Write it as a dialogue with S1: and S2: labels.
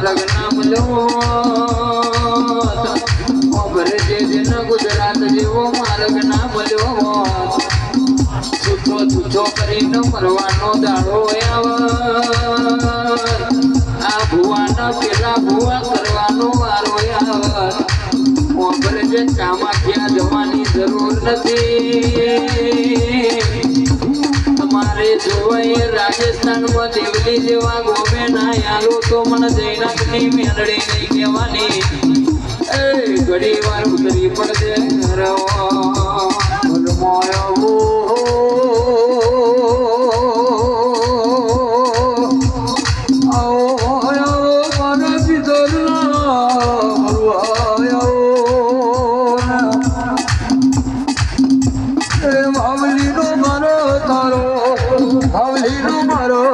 S1: માર્ગ ના મળ્યો ખબર છે જેને ગુજરાત જેવો માર્ગ ના મળ્યો છૂટો છૂટો કરીને મરવાનો દાડો આ ભુવાના પેલા ભુવા કરવાનો વારો ખબર છે ચામાં ક્યાં જવાની જરૂર નથી તમારે જોવાય રાજસ્થાનમાં દેવલી જેવા ગોમે ના યાલો તો મને જૈનાકની મેળડી નહીં કહેવાની એ ઘડી વાર ઉતરી પડશે
S2: Howling